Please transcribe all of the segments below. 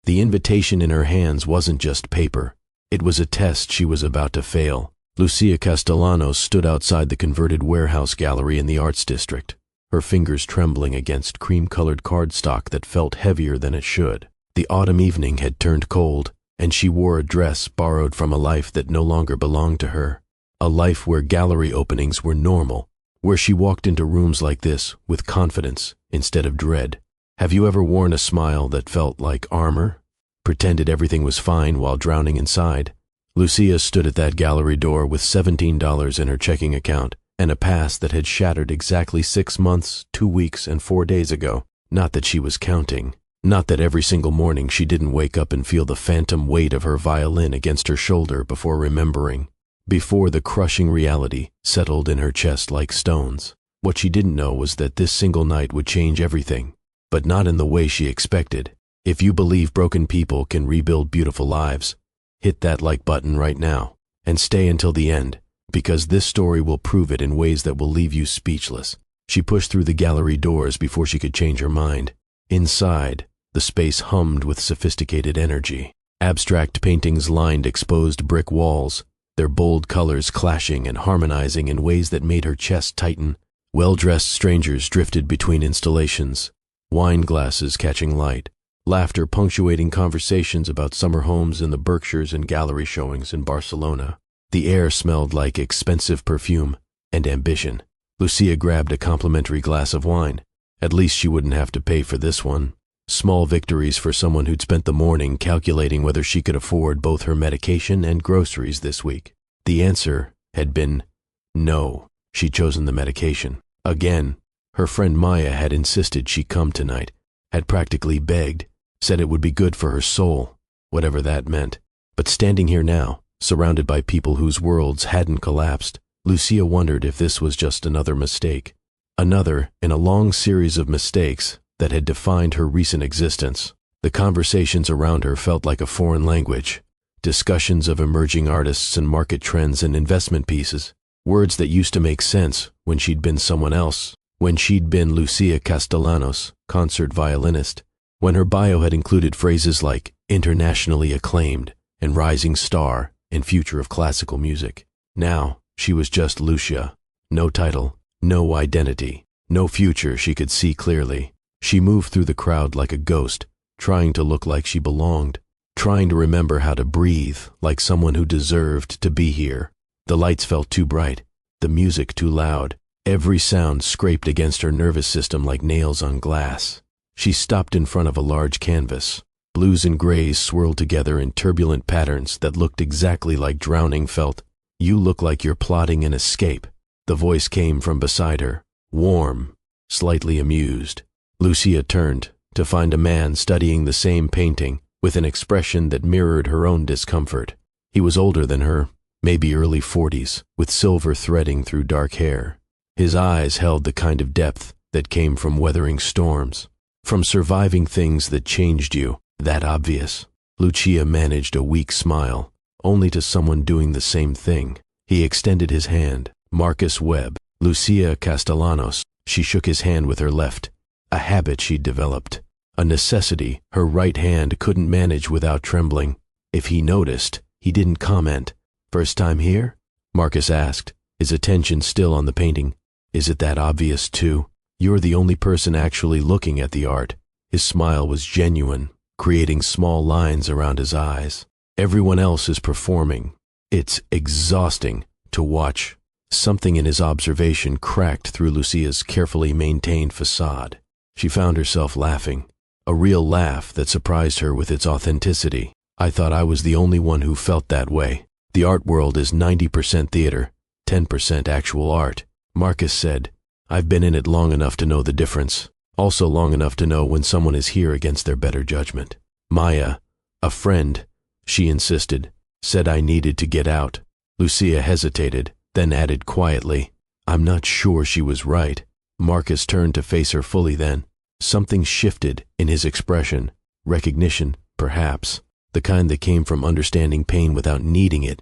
The invitation in her hands wasn't just paper. It was a test she was about to fail. Lucia Castellanos stood outside the converted warehouse gallery in the Arts District, her fingers trembling against cream-colored cardstock that felt heavier than it should. The autumn evening had turned cold, and she wore a dress borrowed from a life that no longer belonged to her. A life where gallery openings were normal, where she walked into rooms like this with confidence instead of dread. Have you ever worn a smile that felt like armor? Pretended everything was fine while drowning inside? Lucia stood at that gallery door with $17 in her checking account and a past that had shattered exactly 6 months, 2 weeks, and 4 days ago. Not that she was counting. Not that every single morning she didn't wake up and feel the phantom weight of her violin against her shoulder before remembering. Before the crushing reality settled in her chest like stones. What she didn't know was that this single night would change everything, but not in the way she expected. If you believe broken people can rebuild beautiful lives, hit that like button right now and stay until the end, because this story will prove it in ways that will leave you speechless. She pushed through the gallery doors before she could change her mind. Inside, the space hummed with sophisticated energy. Abstract paintings lined exposed brick walls, their bold colors clashing and harmonizing in ways that made her chest tighten. Well-dressed strangers drifted between installations, wine glasses catching light, laughter punctuating conversations about summer homes in the Berkshires and gallery showings in Barcelona. The air smelled like expensive perfume and ambition. Lucia grabbed a complimentary glass of wine. At least she wouldn't have to pay for this one. Small victories for someone who'd spent the morning calculating whether she could afford both her medication and groceries this week. The answer had been no. She'd chosen the medication. Again, her friend Maya had insisted she come tonight, had practically begged, said it would be good for her soul, whatever that meant. But standing here now, surrounded by people whose worlds hadn't collapsed, Lucia wondered if this was just another mistake. Another in a long series of mistakes that had defined her recent existence. The conversations around her felt like a foreign language. Discussions of emerging artists and market trends and investment pieces. Words that used to make sense when she'd been someone else. When she'd been Lucia Castellanos, concert violinist. When her bio had included phrases like internationally acclaimed and rising star and future of classical music. Now, she was just Lucia. No title, no identity, no future she could see clearly. She moved through the crowd like a ghost, trying to look like she belonged, trying to remember how to breathe like someone who deserved to be here. The lights felt too bright, the music too loud. Every sound scraped against her nervous system like nails on glass. She stopped in front of a large canvas. Blues and grays swirled together in turbulent patterns that looked exactly like drowning felt. You look like you're plotting an escape. The voice came from beside her, warm, slightly amused. Lucia turned to find a man studying the same painting with an expression that mirrored her own discomfort. He was older than her, maybe early 40s, with silver threading through dark hair. His eyes held the kind of depth that came from weathering storms, from surviving things that changed you, that obvious. Lucia managed a weak smile, only to someone doing the same thing. He extended his hand. Marcus Webb, Lucia Castellanos. She shook his hand with her left, a habit she'd developed, a necessity her right hand couldn't manage without trembling. If he noticed, he didn't comment. First time here? Marcus asked, his attention still on the painting. Is it that obvious too? You're the only person actually looking at the art. His smile was genuine, creating small lines around his eyes. Everyone else is performing. It's exhausting to watch. Something in his observation cracked through Lucia's carefully maintained facade. She found herself laughing, a real laugh that surprised her with its authenticity. I thought I was the only one who felt that way. The art world is 90% theater, 10% actual art. Marcus said, I've been in it long enough to know the difference, also long enough to know when someone is here against their better judgment. Maya, a friend, she insisted, said I needed to get out. Lucia hesitated, then added quietly, I'm not sure she was right. Marcus turned to face her fully then. Something shifted in his expression. Recognition, perhaps, the kind that came from understanding pain without needing it.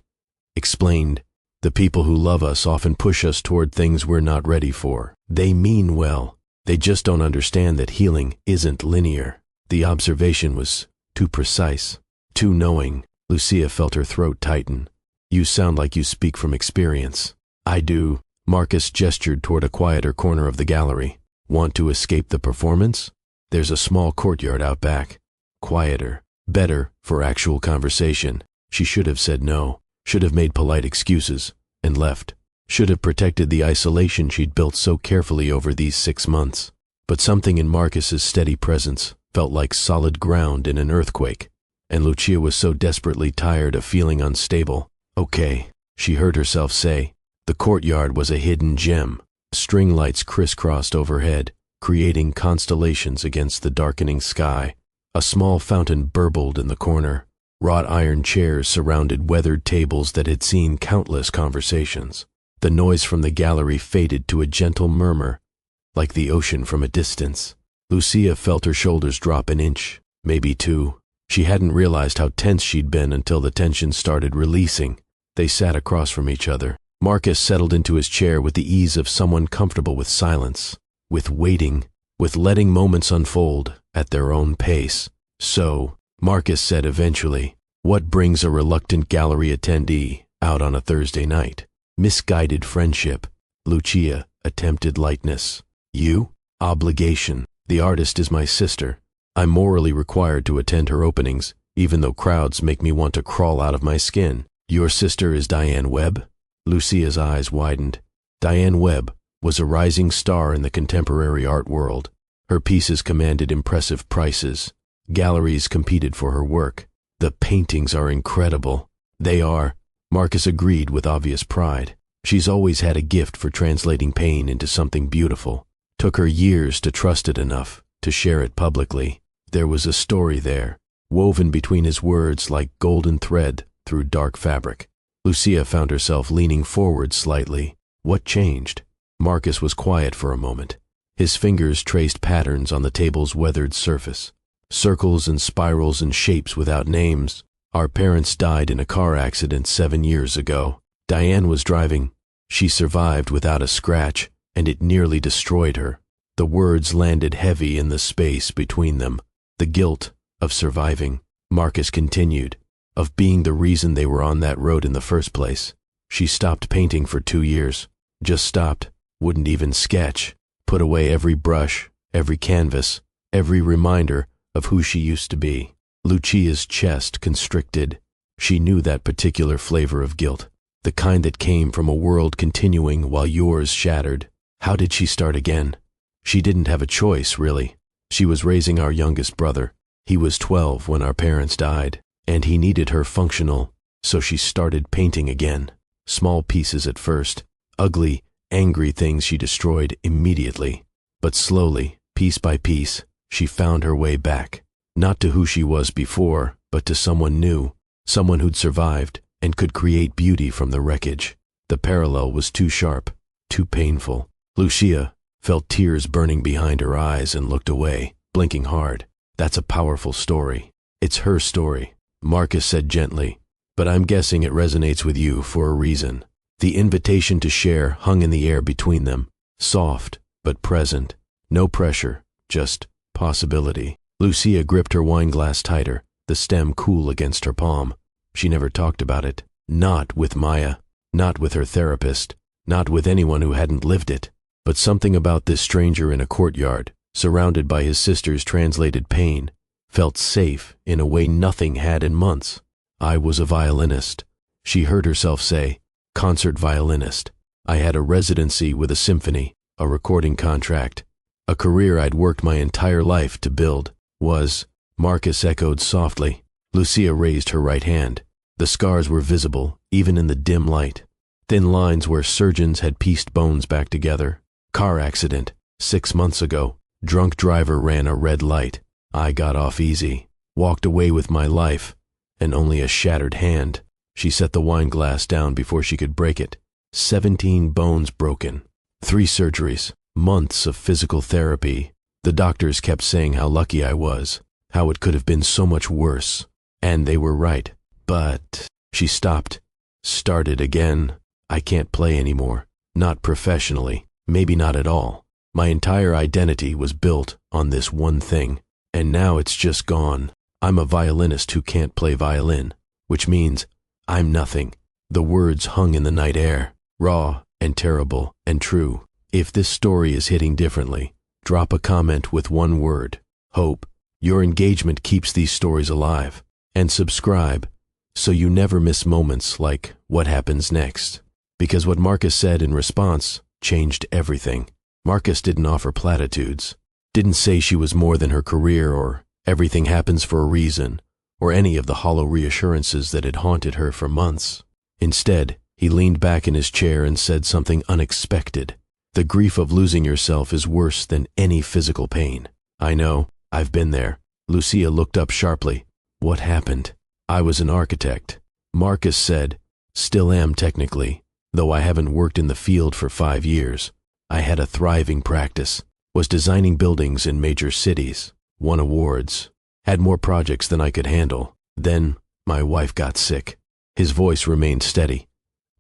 Explained, the people who love us often push us toward things we're not ready for. They mean well. They just don't understand that healing isn't linear. The observation was too precise, too knowing. Lucia felt her throat tighten. You sound like you speak from experience. I do. Marcus gestured toward a quieter corner of the gallery. Want to escape the performance? There's a small courtyard out back. Quieter. Better for actual conversation. She should have said no. Should have made polite excuses and left. Should have protected the isolation she'd built so carefully over these 6 months. But something in Marcus's steady presence felt like solid ground in an earthquake, and Lucia was so desperately tired of feeling unstable. Okay, she heard herself say. The courtyard was a hidden gem. String lights crisscrossed overhead, creating constellations against the darkening sky. A small fountain burbled in the corner. Wrought iron chairs surrounded weathered tables that had seen countless conversations. The noise from the gallery faded to a gentle murmur, like the ocean from a distance. Lucia felt her shoulders drop an inch, maybe 2. She hadn't realized how tense she'd been until the tension started releasing. They sat across from each other. Marcus settled into his chair with the ease of someone comfortable with silence, with waiting, with letting moments unfold at their own pace. So, Marcus said eventually, what brings a reluctant gallery attendee out on a Thursday night? Misguided friendship. Lucia attempted lightness. You? Obligation. The artist is my sister. I'm morally required to attend her openings, even though crowds make me want to crawl out of my skin. Your sister is Diane Webb? Lucia's eyes widened. Diane Webb was a rising star in the contemporary art world. Her pieces commanded impressive prices. Galleries competed for her work. The paintings are incredible. They are. Marcus agreed with obvious pride. She's always had a gift for translating pain into something beautiful. Took her years to trust it enough to share it publicly. There was a story there, woven between his words like golden thread through dark fabric. Lucia found herself leaning forward slightly. What changed? Marcus was quiet for a moment. His fingers traced patterns on the table's weathered surface. Circles and spirals and shapes without names. Our parents died in a car accident 7 years ago. Diane was driving. She survived without a scratch, and it nearly destroyed her. The words landed heavy in the space between them. The guilt of surviving. Marcus continued, of being the reason they were on that road in the first place. She stopped painting for 2 years. Just stopped. Wouldn't even sketch. Put away every brush, every canvas, every reminder of who she used to be. Lucia's chest constricted. She knew that particular flavor of guilt, the kind that came from a world continuing while yours shattered. How did she start again? She didn't have a choice, really. She was raising our youngest brother. He was 12 when our parents died, and he needed her functional, so she started painting again. Small pieces at first, ugly, angry things she destroyed immediately. But slowly, piece by piece, she found her way back. Not to who she was before, but to someone new, someone who'd survived and could create beauty from the wreckage. The parallel was too sharp, too painful. Lucia felt tears burning behind her eyes and looked away, blinking hard. That's a powerful story. It's her story, Marcus said gently, but I'm guessing it resonates with you for a reason. The invitation to share hung in the air between them, soft but present. No pressure, just possibility. Lucia gripped her wine glass tighter, the stem cool against her palm. She never talked about it. Not with Maya, not with her therapist, not with anyone who hadn't lived it. But something about this stranger in a courtyard, surrounded by his sister's translated pain, felt safe in a way nothing had in months. I was a violinist, she heard herself say, concert violinist. I had a residency with a symphony, a recording contract, a career I'd worked my entire life to build. Marcus echoed softly. Lucia raised her right hand. The scars were visible, even in the dim light. Thin lines where surgeons had pieced bones back together. Car accident, 6 months ago. Drunk driver ran a red light. I got off easy. Walked away with my life, and only a shattered hand. She set the wine glass down before she could break it. 17 bones broken. 3 surgeries. Months of physical therapy. The doctors kept saying how lucky I was, how it could have been so much worse. And they were right. But she stopped, started again. I can't play anymore. Not professionally. Maybe not at all. My entire identity was built on this one thing, and now it's just gone. I'm a violinist who can't play violin, which means I'm nothing. The words hung in the night air, raw and terrible and true. If this story is hitting differently, drop a comment with one word: hope. Your engagement keeps these stories alive. And subscribe so you never miss moments like what happens next. Because what Marcus said in response changed everything. Marcus didn't offer platitudes, didn't say she was more than her career or everything happens for a reason, or any of the hollow reassurances that had haunted her for months. Instead, he leaned back in his chair and said something unexpected. The grief of losing yourself is worse than any physical pain. I know, I've been there. Lucia looked up sharply. What happened? I was an architect. Marcus said, still am technically, though I haven't worked in the field for 5 years. I had a thriving practice, was designing buildings in major cities, won awards, had more projects than I could handle. Then my wife got sick. His voice remained steady,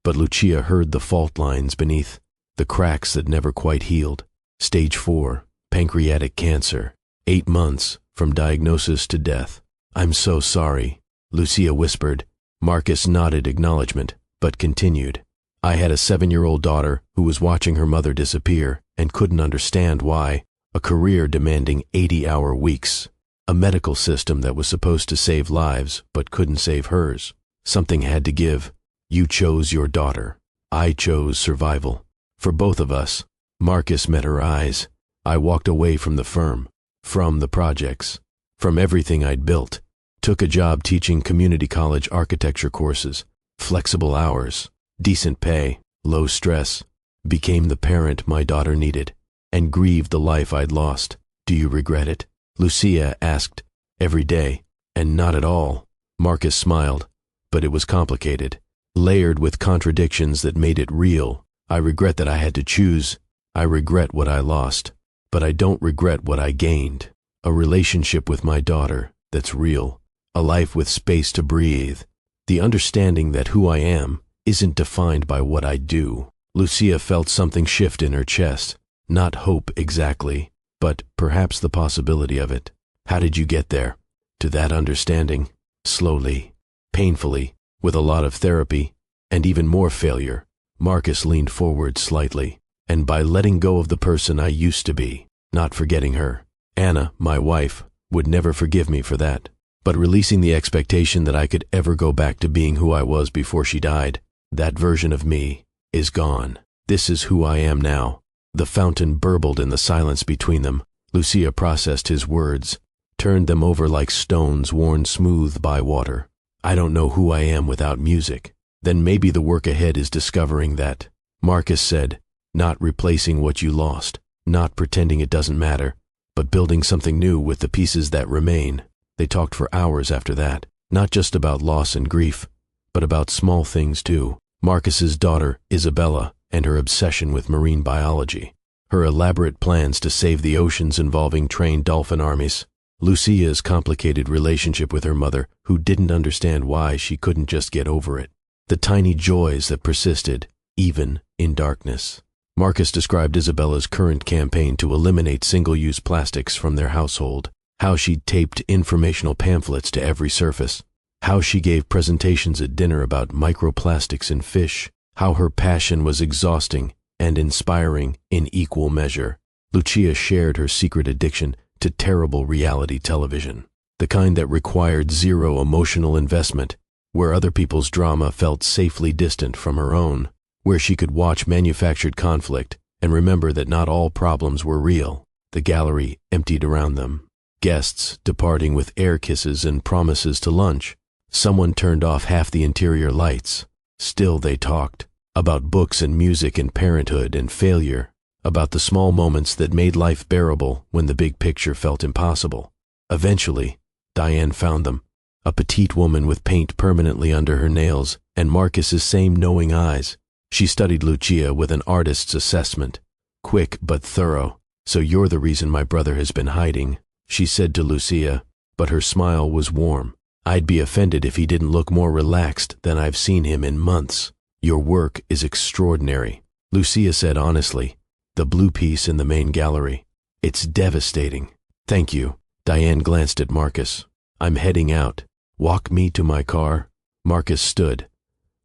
but Lucia heard the fault lines beneath, the cracks that never quite healed. Stage 4, pancreatic cancer, 8 months from diagnosis to death. I'm so sorry, Lucia whispered. Marcus nodded acknowledgement, but continued. I had a 7-year-old daughter who was watching her mother disappear and couldn't understand why. A career demanding 80-hour weeks. A medical system that was supposed to save lives but couldn't save hers. Something had to give. You chose your daughter. I chose survival. For both of us. Marcus met her eyes. I walked away from the firm, from the projects, from everything I'd built. Took a job teaching community college architecture courses, flexible hours, decent pay, low stress. Became the parent my daughter needed, and grieved the life I'd lost. Do you regret it? Lucia asked. Every day. And not at all. Marcus smiled, but it was complicated, layered with contradictions that made it real. I regret that I had to choose. I regret what I lost, but I don't regret what I gained. A relationship with my daughter that's real. A life with space to breathe. The understanding that who I am isn't defined by what I do. Lucia felt something shift in her chest. Not hope exactly, but perhaps the possibility of it. How did you get there? To that understanding? Slowly, painfully, with a lot of therapy, and even more failure. Marcus leaned forward slightly. And by letting go of the person I used to be, not forgetting her. Anna, my wife, would never forgive me for that. But releasing the expectation that I could ever go back to being who I was before she died, that version of me is gone. This is who I am now. The fountain burbled in the silence between them. Lucia processed his words, turned them over like stones worn smooth by water. I don't know who I am without music. Then maybe the work ahead is discovering that. Marcus said, not replacing what you lost, not pretending it doesn't matter, but building something new with the pieces that remain. They talked for hours after that, not just about loss and grief, but about small things too. Marcus's daughter, Isabella, and her obsession with marine biology. Her elaborate plans to save the oceans involving trained dolphin armies. Lucia's complicated relationship with her mother, who didn't understand why she couldn't just get over it. The tiny joys that persisted, even in darkness. Marcus described Isabella's current campaign to eliminate single-use plastics from their household. How she taped informational pamphlets to every surface. How she gave presentations at dinner about microplastics in fish. How her passion was exhausting and inspiring in equal measure. Lucia shared her secret addiction to terrible reality television. The kind that required zero emotional investment, where other people's drama felt safely distant from her own. Where she could watch manufactured conflict and remember that not all problems were real. The gallery emptied around them. Guests departing with air kisses and promises to lunch. Someone turned off half the interior lights. Still they talked. About books and music and parenthood and failure. About the small moments that made life bearable when the big picture felt impossible. Eventually, Diane found them. A petite woman with paint permanently under her nails and Marcus's same knowing eyes. She studied Lucia with an artist's assessment. Quick but thorough. So you're the reason my brother has been hiding, she said to Lucia, but her smile was warm. I'd be offended if he didn't look more relaxed than I've seen him in months. Your work is extraordinary, Lucia said honestly. The blue piece in the main gallery. It's devastating. Thank you. Diane glanced at Marcus. I'm heading out. Walk me to my car. Marcus stood,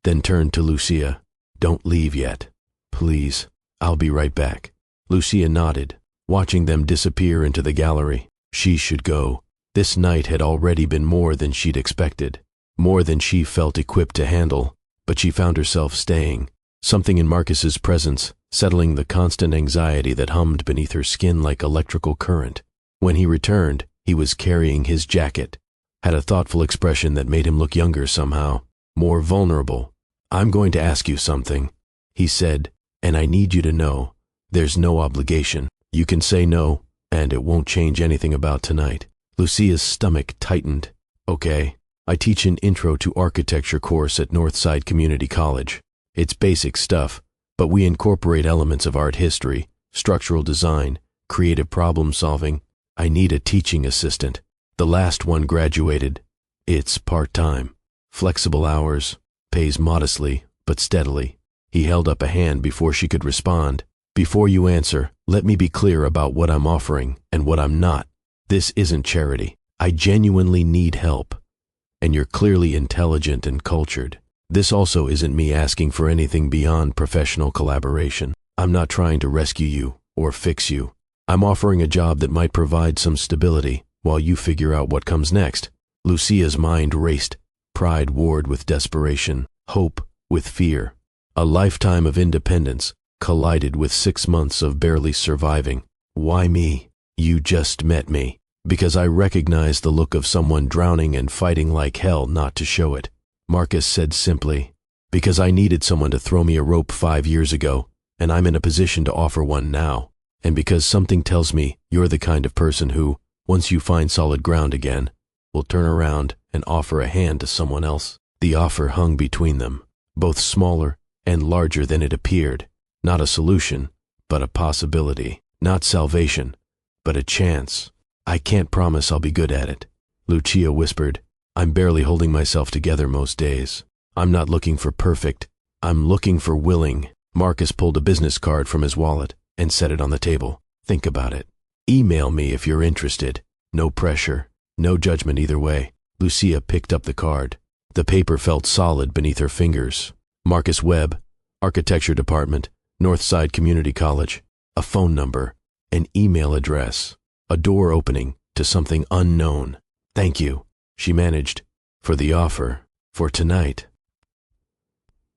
then turned to Lucia. Don't leave yet. Please, I'll be right back. Lucia nodded, watching them disappear into the gallery. She should go. This night had already been more than she'd expected, more than she felt equipped to handle, but she found herself staying. Something in Marcus's presence, settling the constant anxiety that hummed beneath her skin like electrical current. When he returned, he was carrying his jacket, had a thoughtful expression that made him look younger somehow, more vulnerable. I'm going to ask you something, he said, and I need you to know, there's no obligation. You can say no, and it won't change anything about tonight. Lucia's stomach tightened. Okay, I teach an Intro to Architecture course at Northside Community College. It's basic stuff, but we incorporate elements of art history, structural design, creative problem solving. I need a teaching assistant. The last one graduated. It's part-time, flexible hours, pays modestly, but steadily. He held up a hand before she could respond. Before you answer, let me be clear about what I'm offering and what I'm not. This isn't charity. I genuinely need help. And you're clearly intelligent and cultured. This also isn't me asking for anything beyond professional collaboration. I'm not trying to rescue you or fix you. I'm offering a job that might provide some stability while you figure out what comes next. Lucia's mind raced, pride warred with desperation, hope with fear. A lifetime of independence collided with 6 months of barely surviving. Why me? You just met me. Because I recognized the look of someone drowning and fighting like hell not to show it. Marcus said simply, because I needed someone to throw me a rope 5 years ago, and I'm in a position to offer one now. And because something tells me you're the kind of person who, once you find solid ground again, will turn around and offer a hand to someone else. The offer hung between them, both smaller and larger than it appeared. Not a solution, but a possibility. Not salvation, but a chance. I can't promise I'll be good at it. Lucia whispered, I'm barely holding myself together most days. I'm not looking for perfect. I'm looking for willing. Marcus pulled a business card from his wallet and set it on the table. Think about it. Email me if you're interested. No pressure, no judgment either way. Lucia picked up the card. The paper felt solid beneath her fingers. Marcus Webb, Architecture Department, Northside Community College. A phone number, an email address, a door opening to something unknown. Thank you, she managed, for the offer, for tonight.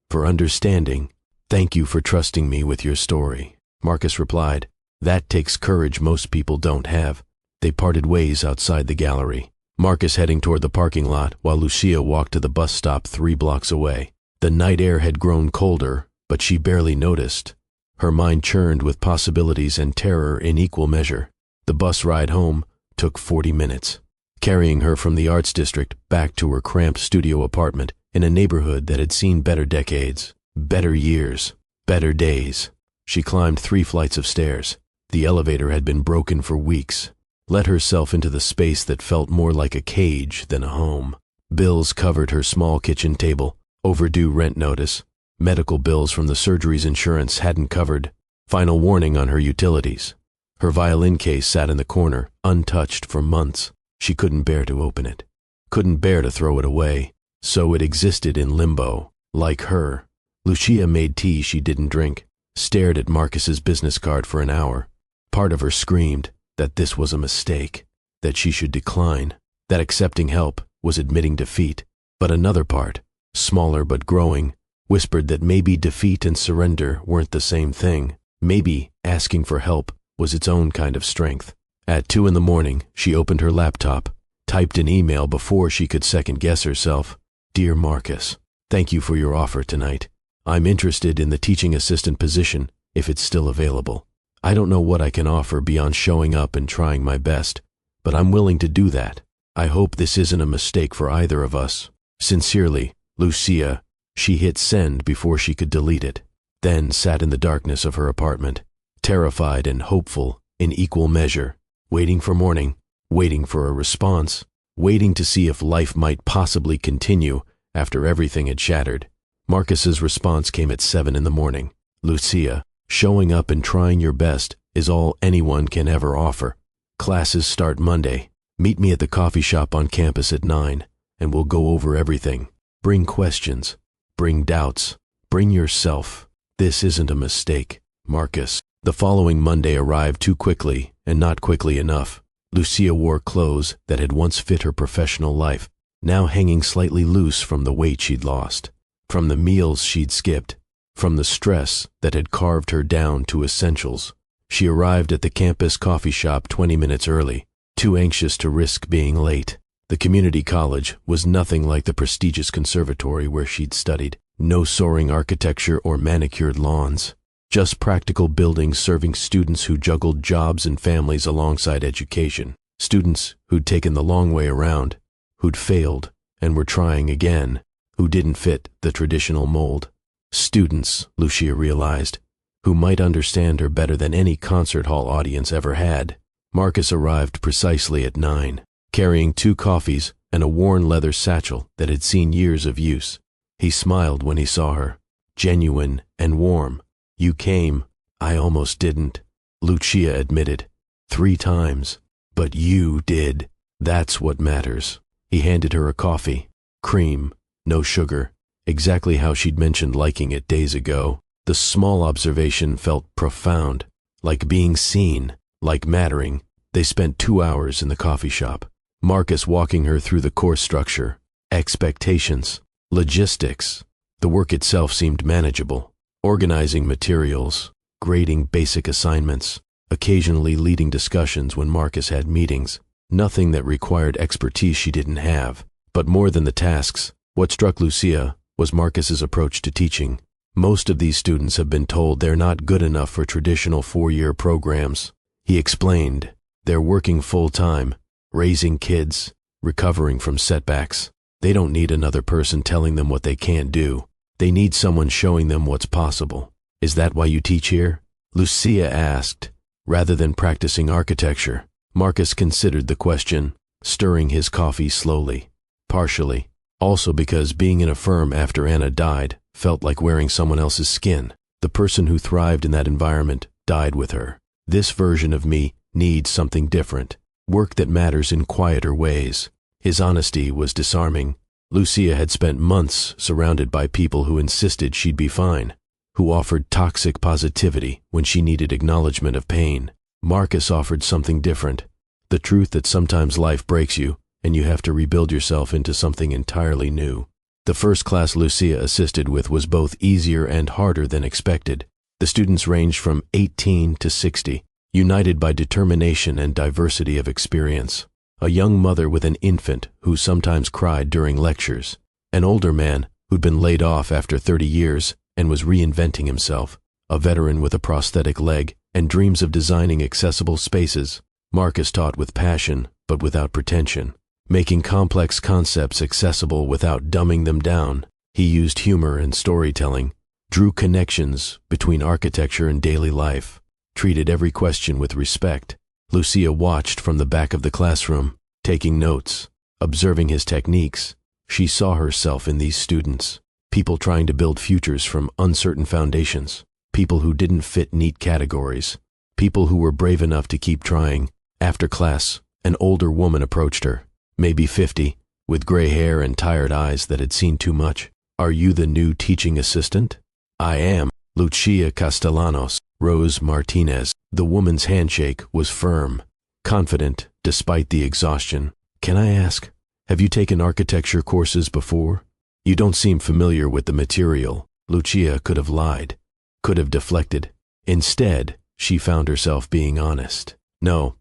For understanding, thank you for trusting me with your story. Marcus replied, that takes courage most people don't have. They parted ways outside the gallery. Marcus heading toward the parking lot while Lucia walked to the bus stop 3 blocks away. The night air had grown colder, but she barely noticed. Her mind churned with possibilities and terror in equal measure. The bus ride home took 40 minutes, carrying her from the arts district back to her cramped studio apartment in a neighborhood that had seen better decades, better years, better days. She climbed 3 flights of stairs. The elevator had been broken for weeks. Let herself into the space that felt more like a cage than a home. Bills covered her small kitchen table, overdue rent notice, medical bills from the surgery's insurance hadn't covered, final warning on her utilities. Her violin case sat in the corner, untouched for months. She couldn't bear to open it, couldn't bear to throw it away, so it existed in limbo, like her. Lucia made tea she didn't drink, stared at Marcus's business card for an hour. Part of her screamed that this was a mistake, that she should decline, that accepting help was admitting defeat. But another part, smaller but growing, whispered that maybe defeat and surrender weren't the same thing. Maybe asking for help was its own kind of strength. At 2 a.m, she opened her laptop, typed an email before she could second-guess herself. Dear Marcus, thank you for your offer tonight. I'm interested in the teaching assistant position if it's still available. I don't know what I can offer beyond showing up and trying my best, but I'm willing to do that. I hope this isn't a mistake for either of us. Sincerely, Lucia. She hit send before she could delete it, then sat in the darkness of her apartment, terrified and hopeful in equal measure, waiting for morning, waiting for a response, waiting to see if life might possibly continue after everything had shattered. Marcus's response came at 7 a.m. Lucia, showing up and trying your best is all anyone can ever offer. Classes start Monday. Meet me at the coffee shop on campus at 9, and we'll go over everything. Bring questions. Bring doubts. Bring yourself. This isn't a mistake, Marcus. The following Monday arrived too quickly, and not quickly enough. Lucia wore clothes that had once fit her professional life, now hanging slightly loose from the weight she'd lost, from the meals she'd skipped, from the stress that had carved her down to essentials. She arrived at the campus coffee shop 20 minutes early, too anxious to risk being late. The community college was nothing like the prestigious conservatory where she'd studied. No soaring architecture or manicured lawns. Just practical buildings serving students who juggled jobs and families alongside education. Students who'd taken the long way around, who'd failed and were trying again, who didn't fit the traditional mold. Students, Lucia realized, who might understand her better than any concert hall audience ever had. Marcus arrived precisely at 9, carrying 2 coffees and a worn leather satchel that had seen years of use. He smiled when he saw her, genuine and warm. "You came. I almost didn't," Lucia admitted. 3 times. "But you did. That's what matters." He handed her a coffee. Cream, no sugar, exactly how she'd mentioned liking it days ago. The small observation felt profound, like being seen, like mattering. They spent 2 hours in the coffee shop, Marcus walking her through the course structure, expectations, logistics. The work itself seemed manageable. Organizing materials, grading basic assignments, occasionally leading discussions when Marcus had meetings. Nothing that required expertise she didn't have. But more than the tasks, what struck Lucia was Marcus's approach to teaching. Most of these students have been told they're not good enough for traditional 4-year programs. He explained, they're working full-time, raising kids, recovering from setbacks. They don't need another person telling them what they can't do. They need someone showing them what's possible. "Is that why you teach here?" Lucia asked. Rather than practicing architecture, Marcus considered the question, stirring his coffee slowly. Partially. Also because being in a firm after Anna died felt like wearing someone else's skin. The person who thrived in that environment died with her. This version of me needs something different. Work that matters in quieter ways. His honesty was disarming. Lucia had spent months surrounded by people who insisted she'd be fine, who offered toxic positivity when she needed acknowledgement of pain. Marcus offered something different, the truth that sometimes life breaks you and you have to rebuild yourself into something entirely new. The first class Lucia assisted with was both easier and harder than expected. The students ranged from 18 to 60, united by determination and diversity of experience. A young mother with an infant who sometimes cried during lectures. An older man who'd been laid off after 30 years and was reinventing himself. A veteran with a prosthetic leg and dreams of designing accessible spaces. Marcus taught with passion, but without pretension. Making complex concepts accessible without dumbing them down. He used humor and storytelling, drew connections between architecture and daily life, treated every question with respect. Lucia watched from the back of the classroom, taking notes, observing his techniques. She saw herself in these students, people trying to build futures from uncertain foundations, people who didn't fit neat categories, people who were brave enough to keep trying. After class, an older woman approached her, maybe 50, with gray hair and tired eyes that had seen too much. "Are you the new teaching assistant?" "I am." Lucia Castellanos, Rose Martinez. The woman's handshake was firm, confident despite the exhaustion. "Can I ask, have you taken architecture courses before? You don't seem familiar with the material." Lucia could have lied, could have deflected. Instead, she found herself being honest. "No,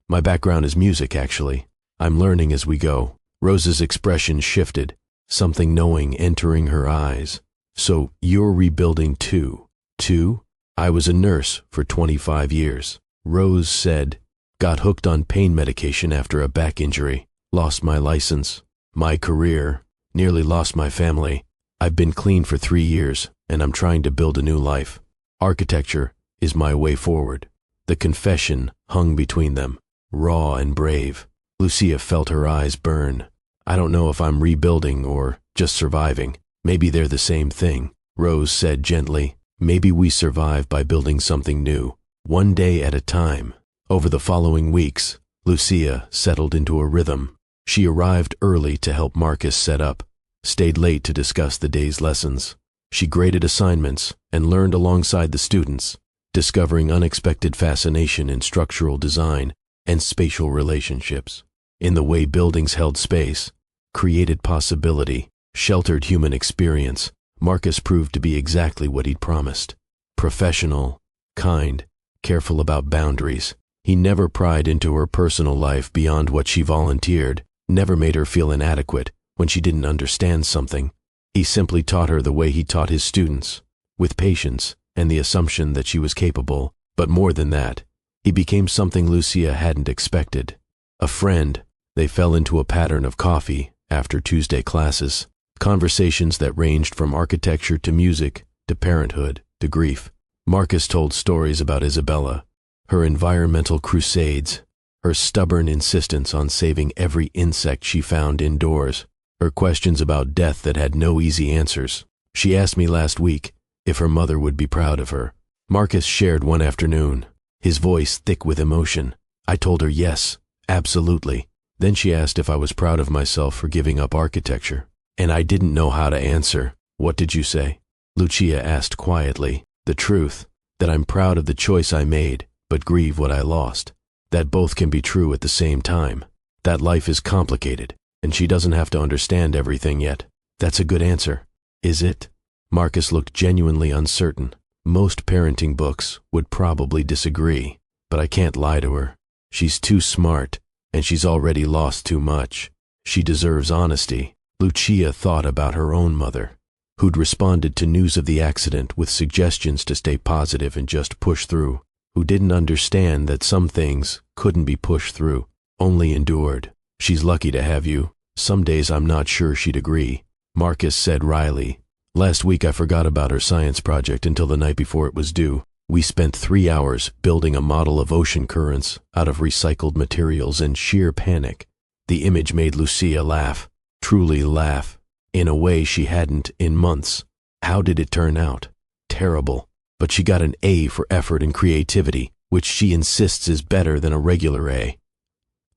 my background is music, actually. I'm learning as we go." Rose's expression shifted, something knowing entering her eyes. "So you're rebuilding too?" "Too? I was a nurse for 25 years. Rose said, "Got hooked on pain medication after a back injury. Lost my license, my career, nearly lost my family. I've been clean for 3 years, and I'm trying to build a new life. Architecture is my way forward." The confession hung between them, raw and brave. Lucia felt her eyes burn. "I don't know if I'm rebuilding or just surviving. Maybe they're the same thing." Rose said gently, "Maybe we survive by building something new, one day at a time." Over the following weeks, Lucia settled into a rhythm. She arrived early to help Marcus set up, stayed late to discuss the day's lessons. She graded assignments and learned alongside the students, discovering unexpected fascination in structural design and spatial relationships. In the way buildings held space, created possibility, sheltered human experience, Marcus proved to be exactly what he'd promised. Professional, kind, careful about boundaries. He never pried into her personal life beyond what she volunteered, never made her feel inadequate when she didn't understand something. He simply taught her the way he taught his students, with patience and the assumption that she was capable. But more than that, he became something Lucia hadn't expected. A friend. They fell into a pattern of coffee after Tuesday classes, conversations that ranged from architecture to music to parenthood to grief. Marcus told stories about Isabella, her environmental crusades, her stubborn insistence on saving every insect she found indoors, her questions about death that had no easy answers. She asked me last week if her mother would be proud of her. Marcus shared one afternoon, his voice thick with emotion. I told her yes, absolutely. Then she asked if I was proud of myself for giving up architecture, and I didn't know how to answer. What did you say? Lucia asked quietly. The truth, that I'm proud of the choice I made, but grieve what I lost. That both can be true at the same time. That life is complicated, and she doesn't have to understand everything yet. That's a good answer. Is it? Marcus looked genuinely uncertain. Most parenting books would probably disagree, but I can't lie to her. She's too smart, and she's already lost too much. She deserves honesty. Lucia thought about her own mother, who'd responded to news of the accident with suggestions to stay positive and just push through, who didn't understand that some things couldn't be pushed through, only endured. She's lucky to have you. Some days I'm not sure she'd agree. Marcus said wryly. Last week I forgot about her science project until the night before it was due. We spent 3 hours building a model of ocean currents out of recycled materials in sheer panic. The image made Lucia laugh, truly laugh, in a way she hadn't in months. How did it turn out? Terrible. But she got an A for effort and creativity, which she insists is better than a regular A.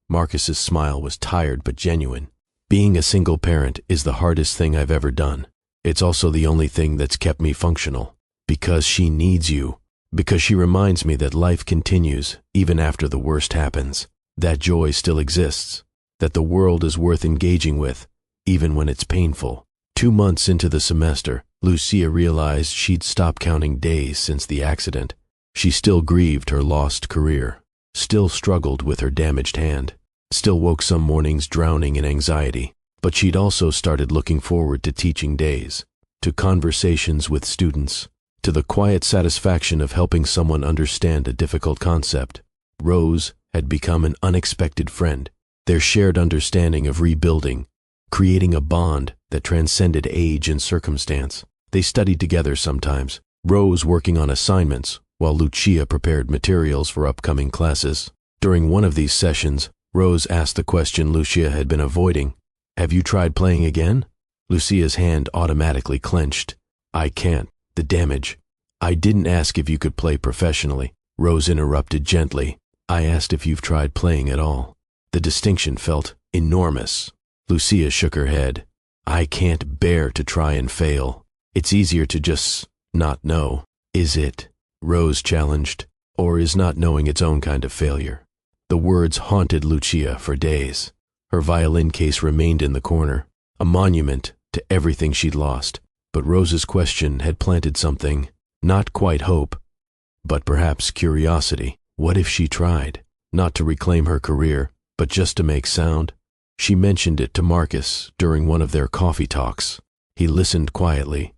Marcus's smile was tired but genuine. Being a single parent is the hardest thing I've ever done. It's also the only thing that's kept me functional. Because she needs you. Because she reminds me that life continues even after the worst happens. That joy still exists. That the world is worth engaging with, even when it's painful. 2 months into the semester, Lucia realized she'd stopped counting days since the accident. She still grieved her lost career, still struggled with her damaged hand, still woke some mornings drowning in anxiety. But she'd also started looking forward to teaching days, to conversations with students, to the quiet satisfaction of helping someone understand a difficult concept. Rose had become an unexpected friend. Their shared understanding of rebuilding, creating a bond that transcended age and circumstance. They studied together sometimes, Rose working on assignments while Lucia prepared materials for upcoming classes. During one of these sessions, Rose asked the question Lucia had been avoiding. Have you tried playing again? Lucia's hand automatically clenched. I can't. The damage. I didn't ask if you could play professionally. Rose interrupted gently. I asked if you've tried playing at all. The distinction felt enormous. Lucia shook her head. I can't bear to try and fail. It's easier to just not know. Is it? Rose challenged. Or is not knowing its own kind of failure? The words haunted Lucia for days. Her violin case remained in the corner, a monument to everything she'd lost. But Rose's question had planted something, not quite hope, but perhaps curiosity. What if she tried, not to reclaim her career, but just to make sound? She mentioned it to Marcus during one of their coffee talks. He listened quietly,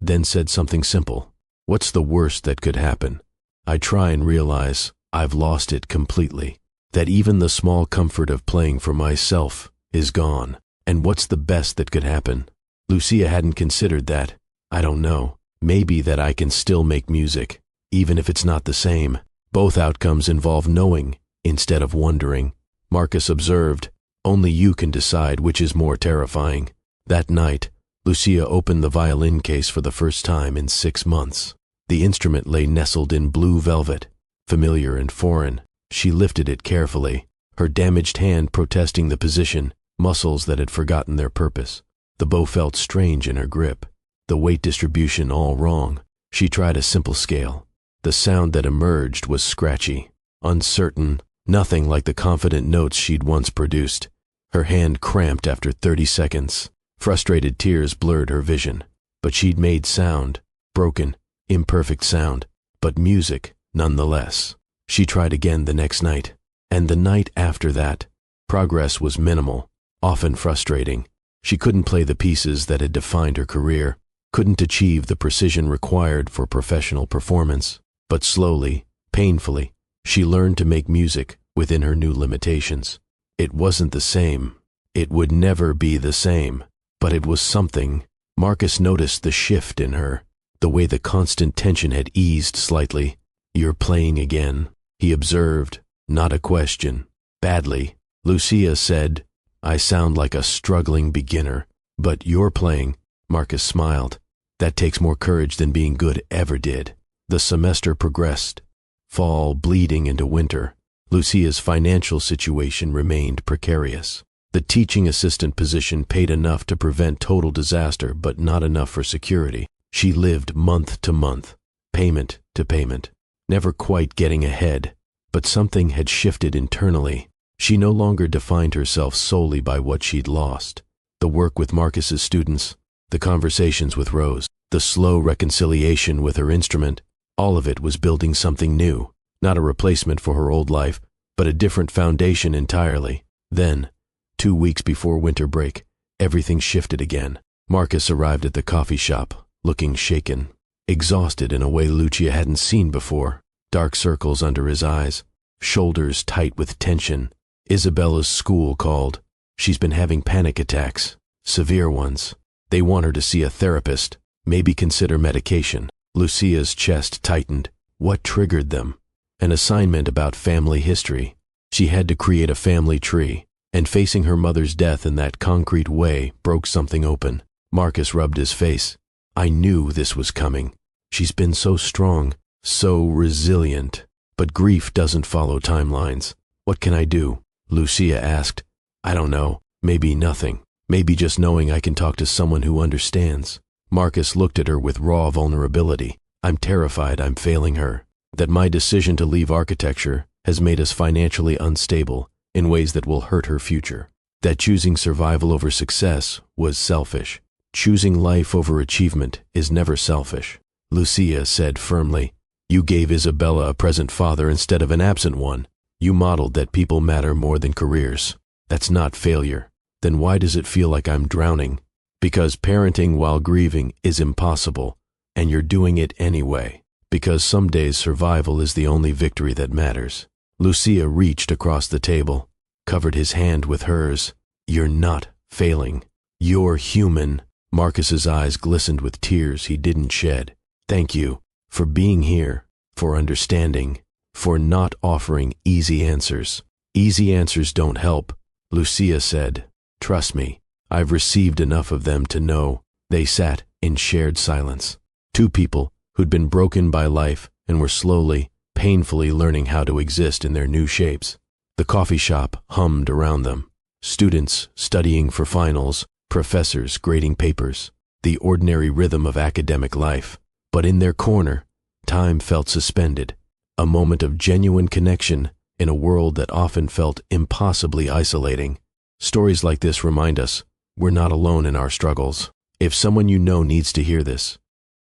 then said something simple. What's the worst that could happen? I try and realize I've lost it completely. That even the small comfort of playing for myself is gone. And what's the best that could happen? Lucia hadn't considered that. I don't know. Maybe that I can still make music, even if it's not the same. Both outcomes involve knowing instead of wondering. Marcus observed, only you can decide which is more terrifying. That night, Lucia opened the violin case for the first time in 6 months. The instrument lay nestled in blue velvet, familiar and foreign. She lifted it carefully, her damaged hand protesting the position, muscles that had forgotten their purpose. The bow felt strange in her grip, the weight distribution all wrong. She tried a simple scale. The sound that emerged was scratchy, uncertain, nothing like the confident notes she'd once produced. Her hand cramped after 30 seconds. Frustrated tears blurred her vision. But she'd made sound, broken, imperfect sound, but music nonetheless. She tried again the next night, and the night after that. Progress was minimal, often frustrating. She couldn't play the pieces that had defined her career, couldn't achieve the precision required for professional performance. But slowly, painfully, she learned to make music within her new limitations. It wasn't the same. It would never be the same. But it was something. Marcus noticed the shift in her, the way the constant tension had eased slightly. "You're playing again," he observed, not a question. "Badly," Lucia said. "I sound like a struggling beginner." "But you're playing," Marcus smiled. "That takes more courage than being good ever did." The semester progressed. Fall bleeding into winter. Lucia's financial situation remained precarious. The teaching assistant position paid enough to prevent total disaster, but not enough for security. She lived month to month, payment to payment, never quite getting ahead. But something had shifted internally. She no longer defined herself solely by what she'd lost. The work with Marcus's students, the conversations with Rose, the slow reconciliation with her instrument, all of it was building something new, not a replacement for her old life, but a different foundation entirely. Then, 2 weeks before winter break, everything shifted again. Marcus arrived at the coffee shop, looking shaken, exhausted in a way Lucia hadn't seen before. Dark circles under his eyes, shoulders tight with tension. Isabella's school called. She's been having panic attacks, severe ones. They want her to see a therapist, maybe consider medication. Lucia's chest tightened. What triggered them? An assignment about family history. She had to create a family tree, and facing her mother's death in that concrete way broke something open. Marcus rubbed his face. "I knew this was coming. She's been so strong, so resilient. But grief doesn't follow timelines. What can I do?" Lucia asked. "I don't know. Maybe nothing. Maybe just knowing I can talk to someone who understands." Marcus looked at her with raw vulnerability. "I'm terrified I'm failing her. That my decision to leave architecture has made us financially unstable in ways that will hurt her future. That choosing survival over success was selfish. Choosing life over achievement is never selfish." Lucia said firmly, "You gave Isabella a present father instead of an absent one. You modeled that people matter more than careers. That's not failure. Then why does it feel like I'm drowning? Because parenting while grieving is impossible, and you're doing it anyway. Because some days survival is the only victory that matters." Lucia reached across the table, covered his hand with hers. "You're not failing. You're human." Marcus's eyes glistened with tears he didn't shed. "Thank you for being here, for understanding, for not offering easy answers." "Easy answers don't help," Lucia said. "Trust me, I've received enough of them to know." They sat in shared silence. Two people who'd been broken by life and were slowly, painfully learning how to exist in their new shapes. The coffee shop hummed around them. Students studying for finals, professors grading papers, the ordinary rhythm of academic life. But in their corner, time felt suspended, a moment of genuine connection in a world that often felt impossibly isolating. Stories like this remind us we're not alone in our struggles. If someone you know needs to hear this,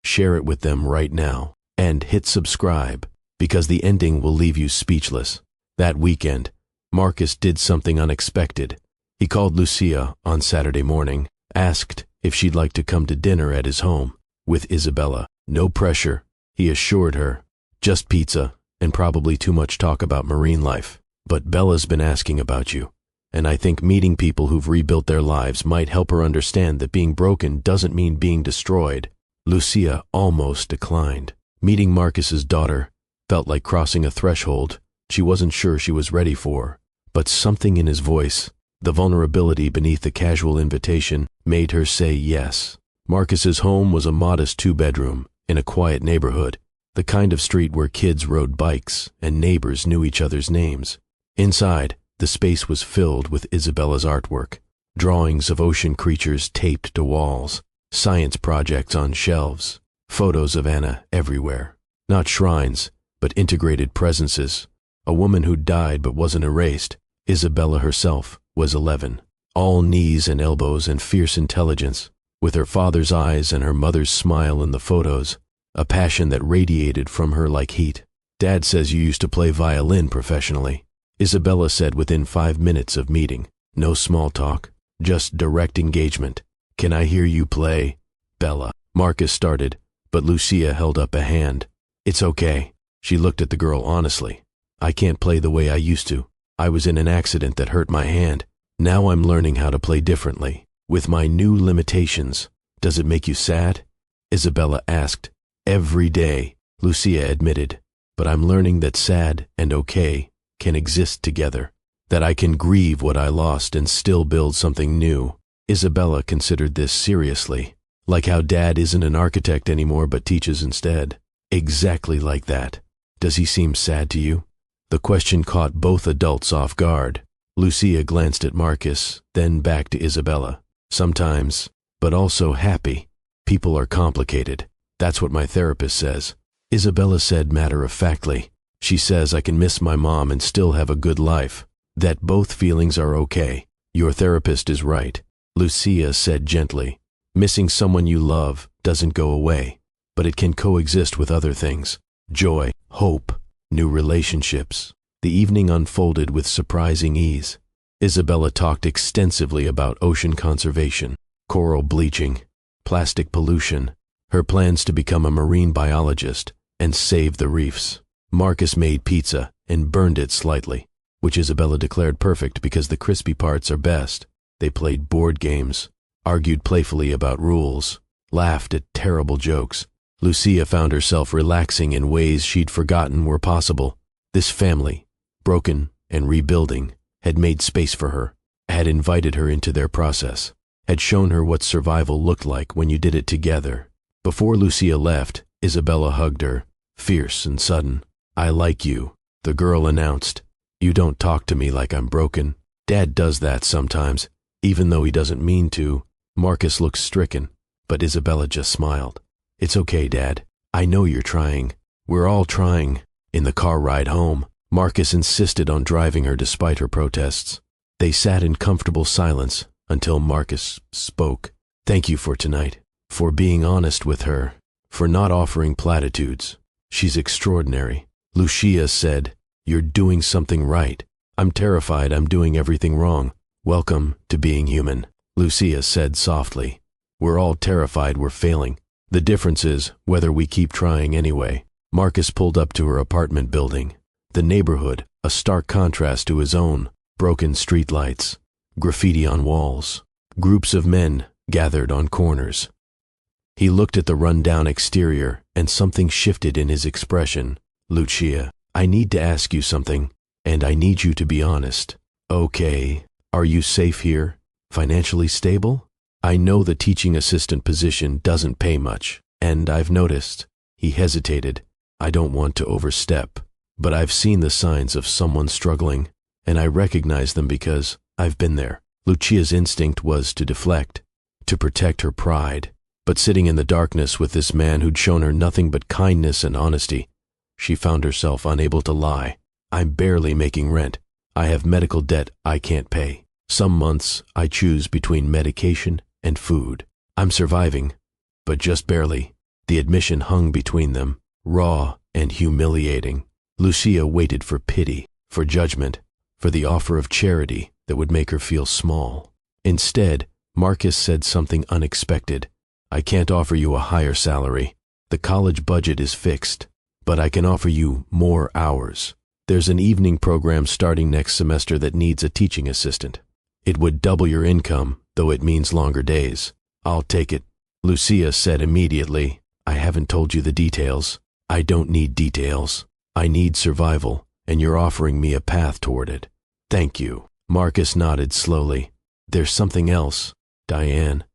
share it with them right now, and hit subscribe, because the ending will leave you speechless. That weekend, Marcus did something unexpected. He called Lucia on Saturday morning, asked if she'd like to come to dinner at his home with Isabella. No pressure, he assured her. Just pizza and probably too much talk about marine life. "But Bella's been asking about you, and I think meeting people who've rebuilt their lives might help her understand that being broken doesn't mean being destroyed." Lucia almost declined. Meeting Marcus's daughter felt like crossing a threshold she wasn't sure she was ready for. But something in his voice, the vulnerability beneath the casual invitation, made her say yes. Marcus's home was a modest 2-bedroom in a quiet neighborhood, the kind of street where kids rode bikes and neighbors knew each other's names. Inside, The space was filled with Isabella's artwork, drawings of ocean creatures taped to walls, science projects on shelves, photos of Anna everywhere. Not shrines, but integrated presences. A woman who died but wasn't erased. Isabella herself was 11. All knees and elbows and fierce intelligence, with her father's eyes and her mother's smile in the photos, a passion that radiated from her like heat. Dad says you used to play violin professionally, Isabella said within 5 minutes of meeting. No small talk, just direct engagement. Can I hear you play, Bella? Marcus started, but Lucia held up a hand. It's okay. She looked at the girl honestly. I can't play the way I used to. I was in an accident that hurt my hand. Now I'm learning how to play differently, with my new limitations. Does it make you sad? Isabella asked. Every day, Lucia admitted. But I'm learning that sad and okay can exist together. That I can grieve what I lost and still build something new. Isabella considered this seriously. Like how Dad isn't an architect anymore but teaches instead. Exactly like that. Does he seem sad to you? The question caught both adults off guard. Lucia glanced at Marcus, then back to Isabella. Sometimes, but also happy. People are complicated. That's what my therapist says. Isabella said matter-of-factly. She says I can miss my mom and still have a good life. That both feelings are okay. Your therapist is right. Lucia said gently. Missing someone you love doesn't go away, but it can coexist with other things. Joy, hope, new relationships. The evening unfolded with surprising ease. Isabella talked extensively about ocean conservation, coral bleaching, plastic pollution, her plans to become a marine biologist and save the reefs. Marcus made pizza and burned it slightly, which Isabella declared perfect because the crispy parts are best. They played board games, argued playfully about rules, laughed at terrible jokes. Lucia found herself relaxing in ways she'd forgotten were possible. This family, broken and rebuilding, had made space for her, had invited her into their process, had shown her what survival looked like when you did it together. Before Lucia left, Isabella hugged her, fierce and sudden. I like you, the girl announced. You don't talk to me like I'm broken. Dad does that sometimes, even though he doesn't mean to. Marcus looked stricken, but Isabella just smiled. It's okay, Dad. I know you're trying. We're all trying. In the car ride home, Marcus insisted on driving her despite her protests. They sat in comfortable silence until Marcus spoke. Thank you for tonight, for being honest with her, for not offering platitudes. She's extraordinary. Lucia said, You're doing something right. I'm terrified I'm doing everything wrong. Welcome to being human, Lucia said softly. We're all terrified we're failing. The difference is whether we keep trying anyway. Marcus pulled up to her apartment building. The neighborhood, a stark contrast to his own. Broken streetlights, graffiti on walls, groups of men gathered on corners. He looked at the run-down exterior, and something shifted in his expression. Lucia, I need to ask you something, and I need you to be honest. Okay, are you safe here? Financially stable? I know the teaching assistant position doesn't pay much, and I've noticed. He hesitated. I don't want to overstep, but I've seen the signs of someone struggling, and I recognize them because I've been there. Lucia's instinct was to deflect, to protect her pride, but sitting in the darkness with this man who'd shown her nothing but kindness and honesty, she found herself unable to lie. I'm barely making rent. I have medical debt I can't pay. Some months I choose between medication and food. I'm surviving, but just barely. The admission hung between them, raw and humiliating. Lucia waited for pity, for judgment, for the offer of charity that would make her feel small. Instead, Marcus said something unexpected. I can't offer you a higher salary. The college budget is fixed, but I can offer you more hours. There's an evening program starting next semester that needs a teaching assistant. It would double your income, though it means longer days. I'll take it, Lucia said immediately. I haven't told you the details. I don't need details. I need survival, and you're offering me a path toward it. Thank you. Marcus nodded slowly. There's something else. Diane,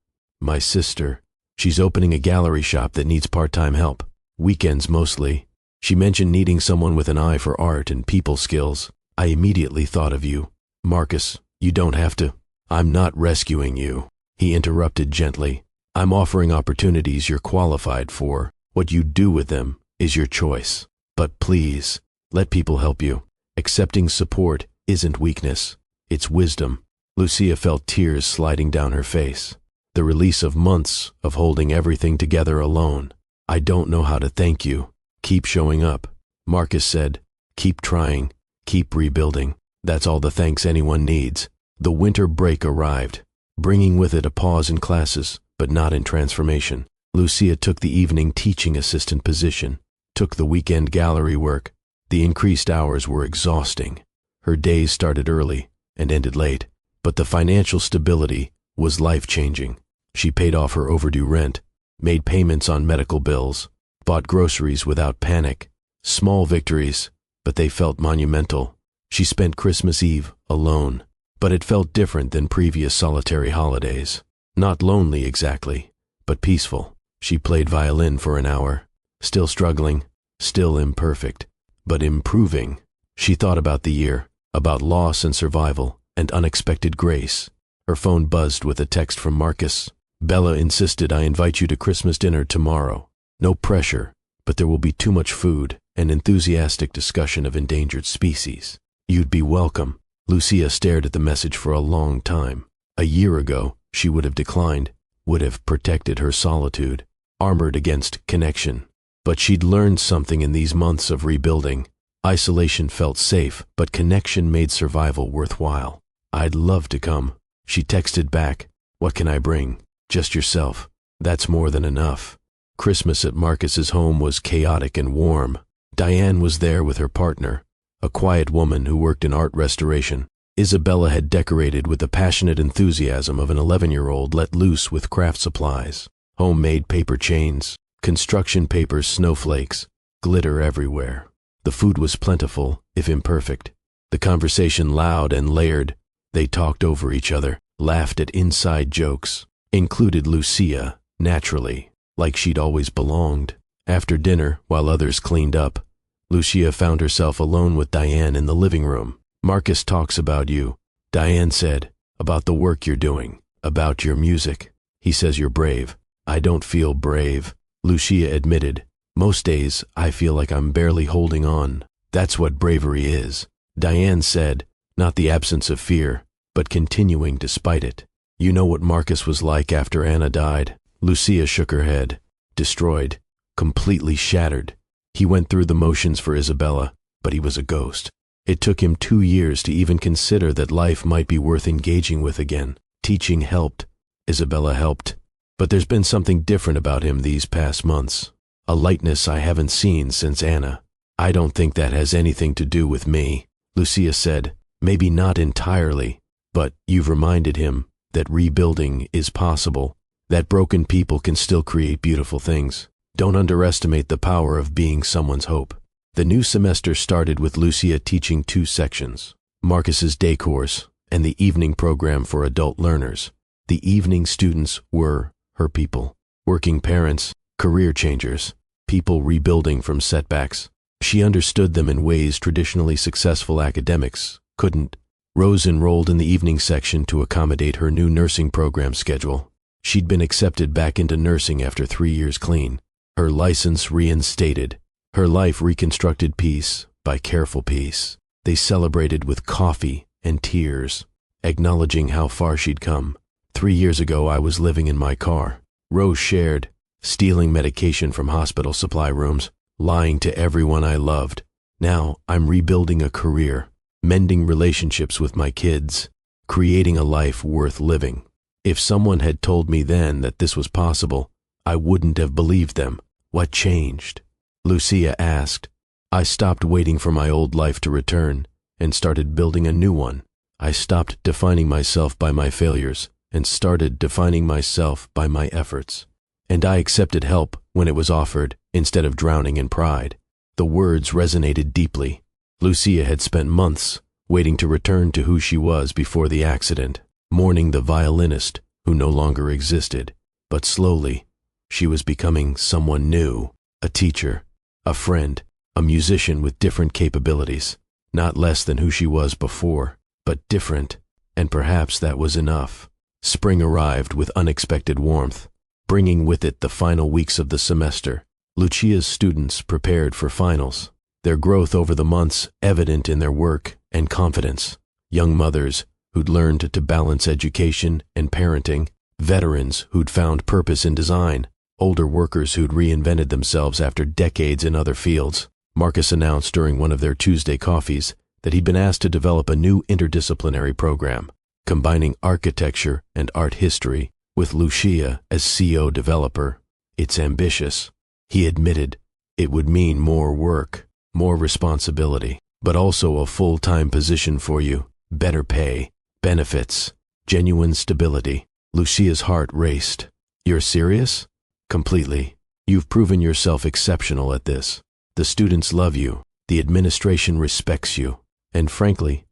my sister. She's opening a gallery shop that needs part-time help. Weekends mostly. She mentioned needing someone with an eye for art and people skills. I immediately thought of you. Marcus, you don't have to. I'm not rescuing you. He interrupted gently. I'm offering opportunities you're qualified for. What you do with them is your choice. But please, let people help you. Accepting support isn't weakness, it's wisdom. Lucia felt tears sliding down her face. The release of months of holding everything together alone. I don't know how to thank you. Keep showing up. Marcus said, keep trying, keep rebuilding. That's all the thanks anyone needs. The winter break arrived, bringing with it a pause in classes, but not in transformation. Lucia took the evening teaching assistant position, took the weekend gallery work. The increased hours were exhausting. Her days started early and ended late, but the financial stability was life-changing. She paid off her overdue rent, made payments on medical bills, bought groceries without panic. Small victories, but they felt monumental. She spent Christmas Eve alone, but it felt different than previous solitary holidays. Not lonely exactly, but peaceful. She played violin for an hour, still struggling, still imperfect, but improving. She thought about the year, about loss and survival, and unexpected grace. Her phone buzzed with a text from Marcus. Bella insisted I invite you to Christmas dinner tomorrow. No pressure, but there will be too much food and enthusiastic discussion of endangered species. You'd be welcome. Lucia stared at the message for a long time. A year ago, she would have declined, would have protected her solitude, armored against connection. But she'd learned something in these months of rebuilding. Isolation felt safe, but connection made survival worthwhile. I'd love to come. She texted back, what can I bring? Just yourself. That's more than enough. Christmas at Marcus's home was chaotic and warm. Diane was there with her partner, a quiet woman who worked in art restoration. Isabella had decorated with the passionate enthusiasm of an 11-year-old let loose with craft supplies. Homemade paper chains, construction paper snowflakes, glitter everywhere. The food was plentiful, if imperfect. The conversation loud and layered. They talked over each other, laughed at inside jokes. Included Lucia, naturally, like she'd always belonged. After dinner, while others cleaned up, Lucia found herself alone with Diane in the living room. Marcus talks about you, Diane said, about the work you're doing, about your music. He says you're brave. I don't feel brave, Lucia admitted. Most days, I feel like I'm barely holding on. That's what bravery is. Diane said, not the absence of fear, but continuing despite it. You know what Marcus was like after Anna died? Lucia shook her head. Destroyed. Completely shattered. He went through the motions for Isabella, but he was a ghost. It took him 2 years to even consider that life might be worth engaging with again. Teaching helped. Isabella helped. But there's been something different about him these past months. A lightness I haven't seen since Anna. I don't think that has anything to do with me, Lucia said. Maybe not entirely, but you've reminded him that rebuilding is possible, that broken people can still create beautiful things. Don't underestimate the power of being someone's hope. The new semester started with Lucia teaching 2 sections, Marcus's day course and the evening program for adult learners. The evening students were her people, working parents, career changers, people rebuilding from setbacks. She understood them in ways traditionally successful academics couldn't. Rose enrolled in the evening section to accommodate her new nursing program schedule. She'd been accepted back into nursing after 3 years clean. Her license reinstated. Her life reconstructed piece by careful piece. They celebrated with coffee and tears, acknowledging how far she'd come. 3 years ago, I was living in my car. Rose shared, stealing medication from hospital supply rooms, lying to everyone I loved. Now I'm rebuilding a career, mending relationships with my kids, creating a life worth living. If someone had told me then that this was possible, I wouldn't have believed them. What changed? Lucia asked. I stopped waiting for my old life to return and started building a new one. I stopped defining myself by my failures and started defining myself by my efforts. And I accepted help when it was offered instead of drowning in pride. The words resonated deeply. Lucia had spent months waiting to return to who she was before the accident, mourning the violinist who no longer existed. But slowly, she was becoming someone new, a teacher, a friend, a musician with different capabilities, not less than who she was before. but different, and perhaps that was enough. Spring arrived with unexpected warmth, bringing with it the final weeks of the semester. Lucia's students prepared for finals, their growth over the months evident in their work and confidence. Young mothers who'd learned to balance education and parenting, veterans who'd found purpose in design, older workers who'd reinvented themselves after decades in other fields. Marcus announced during one of their Tuesday coffees that he'd been asked to develop a new interdisciplinary program, combining architecture and art history, with Lucia as CO developer. It's ambitious. He admitted it would mean more work, more responsibility, but also a full-time position for you, better pay, benefits, genuine stability. Lucia's heart raced. You're serious? Completely. You've proven yourself exceptional at this. The students love you, the administration respects you, and frankly,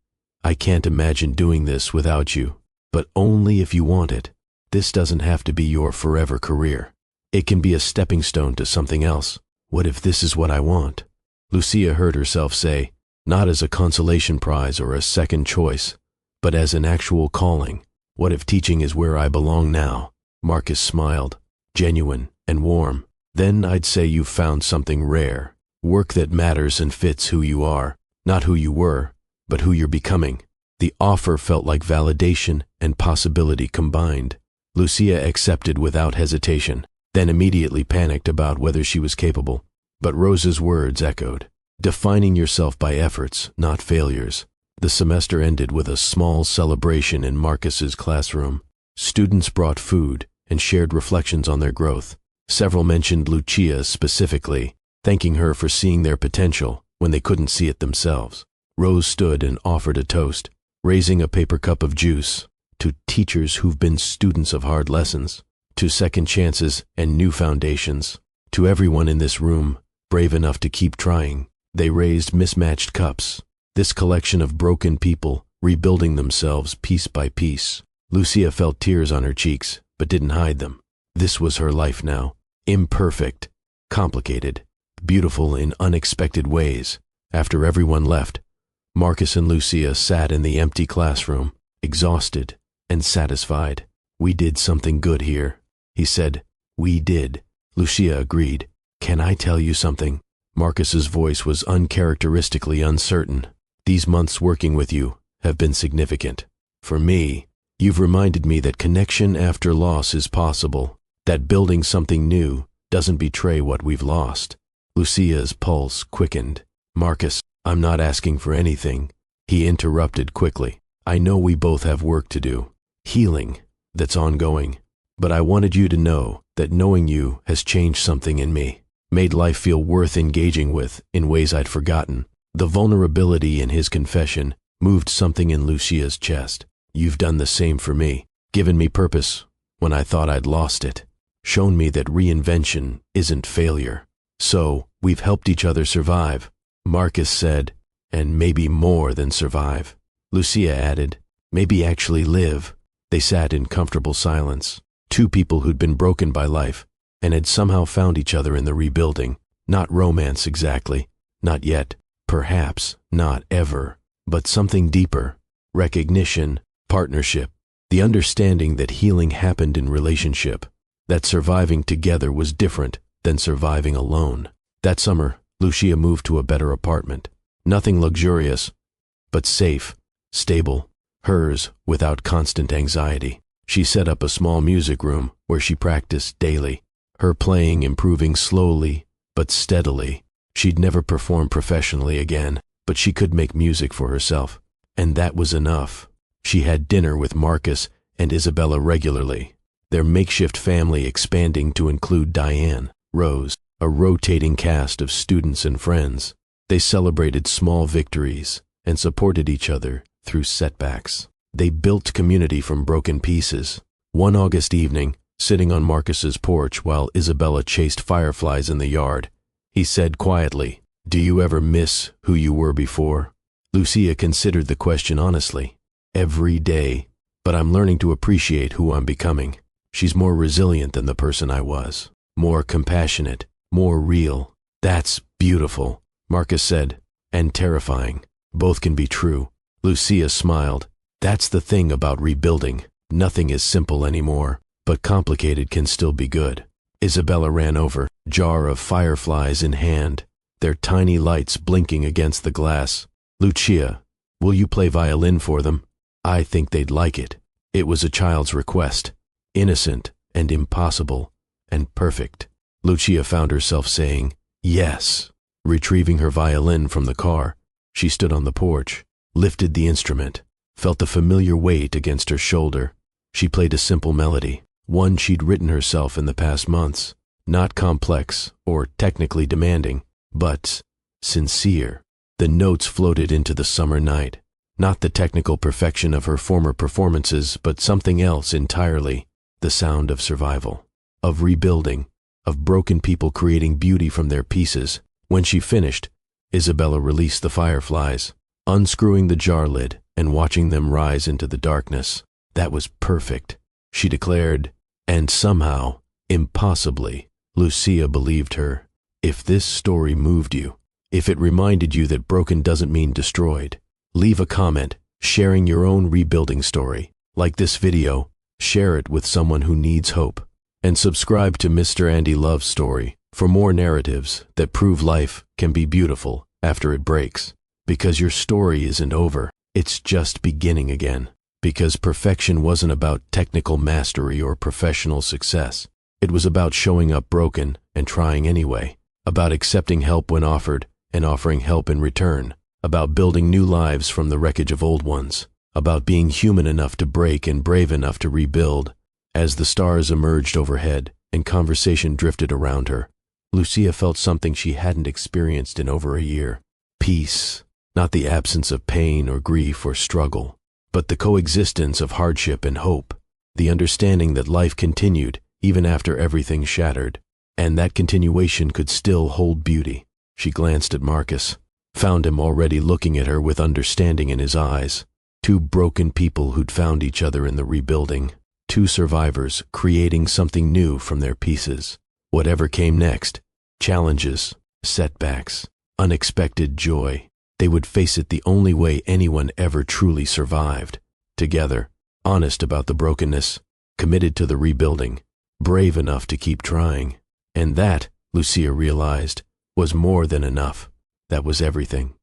I can't imagine doing this without you, but only if you want it. This doesn't have to be your forever career. It can be a stepping stone to something else. What if this is what I want? Lucia heard herself say, not as a consolation prize or a second choice, but as an actual calling. What if teaching is where I belong now? Marcus smiled, genuine and warm. Then I'd say you've found something rare. Work that matters and fits who you are, not who you were, but who you're becoming. The offer felt like validation and possibility combined. Lucia accepted without hesitation, then immediately panicked about whether she was capable. But Rose's words echoed, defining yourself by efforts, not failures. The semester ended with a small celebration in Marcus's classroom. Students brought food and shared reflections on their growth. Several mentioned Lucia specifically, thanking her for seeing their potential when they couldn't see it themselves. Rose stood and offered a toast, raising a paper cup of juice, to teachers who've been students of hard lessons, to second chances and new foundations, to everyone in this room, brave enough to keep trying. They raised mismatched cups, this collection of broken people rebuilding themselves piece by piece. Lucia felt tears on her cheeks, but didn't hide them. This was her life now, imperfect, complicated, beautiful in unexpected ways. After everyone left, Marcus and Lucia sat in the empty classroom, exhausted and satisfied. We did something good here, he said. We did. Lucia agreed. Can I tell you something? Marcus's voice was uncharacteristically uncertain. These months working with you have been significant. For me, you've reminded me that connection after loss is possible, that building something new doesn't betray what we've lost. Lucia's pulse quickened. Marcus, I'm not asking for anything, he interrupted quickly. I know we both have work to do, healing that's ongoing, but I wanted you to know that knowing you has changed something in me, made life feel worth engaging with in ways I'd forgotten. The vulnerability in his confession moved something in Lucia's chest. You've done the same for me, given me purpose when I thought I'd lost it, shown me that reinvention isn't failure. So, we've helped each other survive, Marcus said, and maybe more than survive. Lucia added, maybe actually live. They sat in comfortable silence, two people who'd been broken by life and had somehow found each other in the rebuilding. Not romance exactly, not yet, perhaps not ever, but something deeper. Recognition, partnership, the understanding that healing happened in relationship, that surviving together was different than surviving alone. That summer, Lucia moved to a better apartment. Nothing luxurious, but safe, stable, hers without constant anxiety. She set up a small music room where she practiced daily, her playing improving slowly but steadily. She'd never perform professionally again, but she could make music for herself, and that was enough. She had dinner with Marcus and Isabella regularly, their makeshift family expanding to include Diane, Rose, a rotating cast of students and friends. They celebrated small victories and supported each other through setbacks. They built community from broken pieces. One August evening, sitting on Marcus's porch while Isabella chased fireflies in the yard, he said quietly, "Do you ever miss who you were before?" Lucia considered the question honestly. Every day, but I'm learning to appreciate who I'm becoming. She's more resilient than the person I was, more compassionate, more real. That's beautiful, Marcus said, and terrifying. Both can be true. Lucia smiled. That's the thing about rebuilding. Nothing is simple anymore, but complicated can still be good. Isabella ran over, jar of fireflies in hand, their tiny lights blinking against the glass. Lucia, will you play violin for them? I think they'd like it. It was a child's request, innocent and impossible and perfect. Lucia found herself saying, yes. Retrieving her violin from the car, she stood on the porch, lifted the instrument, felt the familiar weight against her shoulder. She played a simple melody, one she'd written herself in the past months, not complex or technically demanding, but sincere. The notes floated into the summer night, not the technical perfection of her former performances, but something else entirely, the sound of survival, of rebuilding, of broken people creating beauty from their pieces. When she finished, Isabella released the fireflies, unscrewing the jar lid and watching them rise into the darkness. That was perfect, she declared, and somehow, impossibly, Lucia believed her. If this story moved you, if it reminded you that broken doesn't mean destroyed, leave a comment sharing your own rebuilding story. Like this video, share it with someone who needs hope, and subscribe to Mr. Andy Love's Story for more narratives that prove life can be beautiful after it breaks. Because your story isn't over, it's just beginning again. Because perfection wasn't about technical mastery or professional success. It was about showing up broken and trying anyway, about accepting help when offered and offering help in return, about building new lives from the wreckage of old ones, about being human enough to break and brave enough to rebuild. As the stars emerged overhead and conversation drifted around her, Lucia felt something she hadn't experienced in over a year. Peace, not the absence of pain or grief or struggle, but the coexistence of hardship and hope, the understanding that life continued even after everything shattered, and that continuation could still hold beauty. She glanced at Marcus, found him already looking at her with understanding in his eyes. Two broken people who'd found each other in the rebuilding, two survivors creating something new from their pieces. Whatever came next, challenges, setbacks, unexpected joy, they would face it the only way anyone ever truly survived. Together, honest about the brokenness, committed to the rebuilding, brave enough to keep trying. And that, Lucia realized, was more than enough. That was everything.